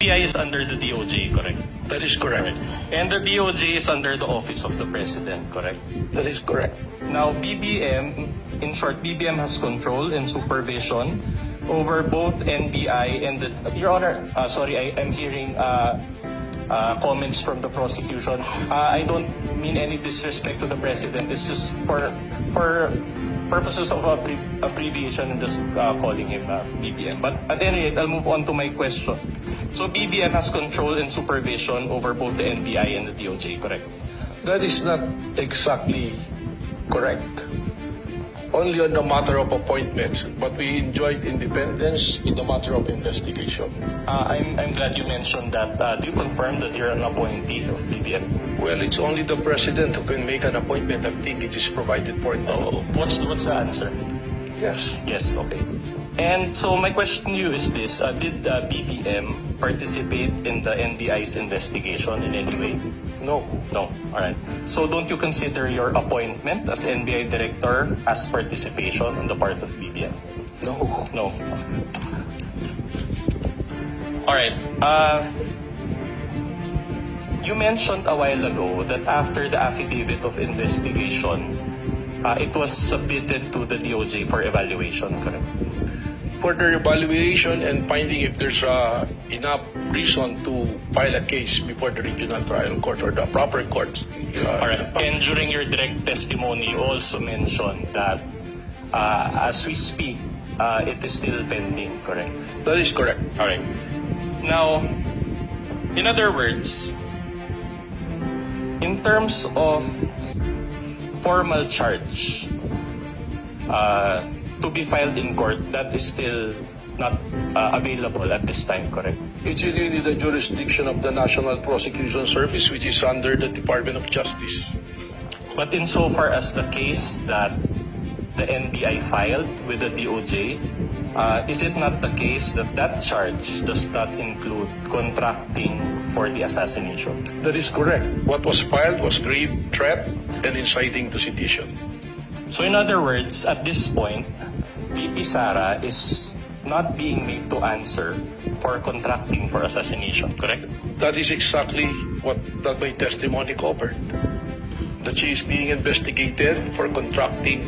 BPI is under the DOJ, correct? That is correct. And the DOJ is under the Office of the President, correct? That is correct. Now, BBM, in short, BBM has control and supervision over both NBI and the... Your Honor, I'm hearing comments from the prosecution. I don't mean any disrespect to the President. It's just for purposes of abbreviation and just calling him BBM. But at any rate, I'll move on to my question. So BBM has control and supervision over both the NBI and the DOJ, correct? That is not exactly correct. Only on the matter of appointments, but we enjoyed independence in the matter of investigation. I'm glad you mentioned that. Do you confirm that you're an appointee of BBM? Well, it's only the President who can make an appointment. I think it is provided for in the law. What's the answer? Yes. Yes, okay. And so my question to you is this. Did BBM participate in the NBI's investigation in any way? No. No. All right. So don't you consider your appointment as NBI director as participation on the part of BBM? No. No. All right. You mentioned a while ago that after the affidavit of investigation, it was submitted to the DOJ for evaluation, correct? For the evaluation and finding if there's enough reason to file a case before the regional trial court or the proper court. All right. And during your direct testimony, you also mentioned that as we speak, it is still pending, correct? That is correct. All right. Now, in other words, in terms of formal charge to be filed in court, that is still not available at this time, correct? It's really the jurisdiction of the National Prosecution Service, which is under the Department of Justice. But insofar as the case that the NBI filed with the DOJ, is it not the case that that charge does not include contracting for the assassination? That is correct. What was filed was grave threat and inciting to sedition. So in other words, at this point, VP Sara is not being made to answer for contracting for assassination, correct? That is exactly what that my testimony covered. That she is being investigated for contracting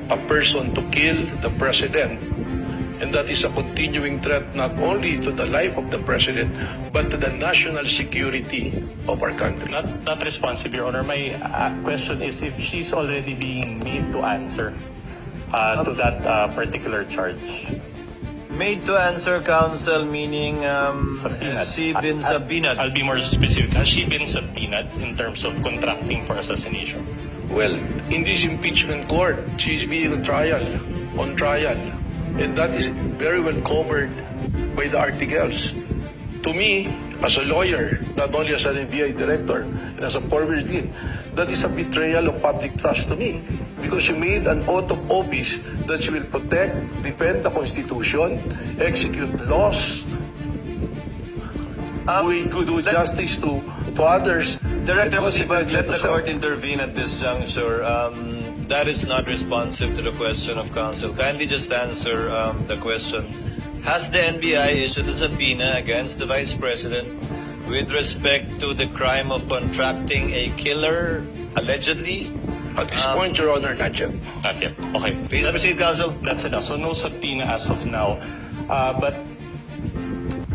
a person to kill the president. And that is a continuing threat not only to the life of the president, but to the national security of our country. Not responsive, Your Honor. My question is if she's already being made to answer to that particular charge. Made to answer, counsel, meaning Subpoenaed. has she been subpoenaed? I'll be more specific. Has she been subpoenaed in terms of contracting for assassination? Well, in this impeachment court, she is being on trial. And that is very well covered by the articles. To me, as a lawyer, not only as an NBI director, and as a former dean, that is a betrayal of public trust to me. Because she made an oath of office that she will protect, defend the Constitution, execute laws, we could do justice to others. Director, let the court intervene at this juncture. That is not responsive to the question of counsel. Kindly just answer the question. Has the NBI issued a subpoena against the Vice President with respect to the crime of contracting a killer, allegedly? At this point, Your Honor, not yet. Not yet. Okay. Please proceed, counsel. That's enough. So no subpoena as of now. But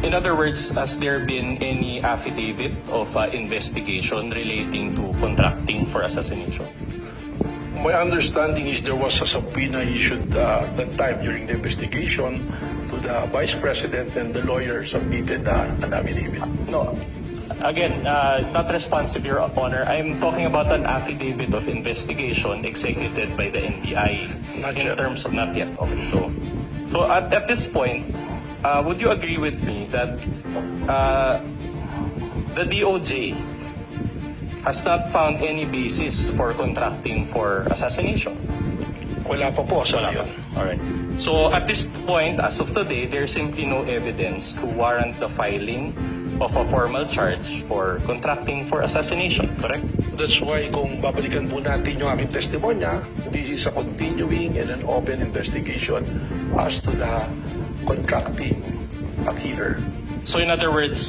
in other words, has there been any affidavit of investigation relating to contracting for assassination? My understanding is there was a subpoena issued that time during the investigation to the Vice President, and the lawyer submitted an affidavit. No. Again, not responsive, Your Honor. I'm talking about an affidavit of investigation executed by the NBI. Not in yet. terms of not yet. Okay, so at this point, would you agree with me that the DOJ has not found any basis for contracting for assassination? Wala pa po sa Wala pa. ngayon. Alright. So at this point, as of today, there's simply no evidence to warrant the filing of a formal charge for contracting for assassination, correct? That's why kung babalikan po natin yung aming testimonya, this is a continuing and an open investigation as to the contracting a killer. So in other words,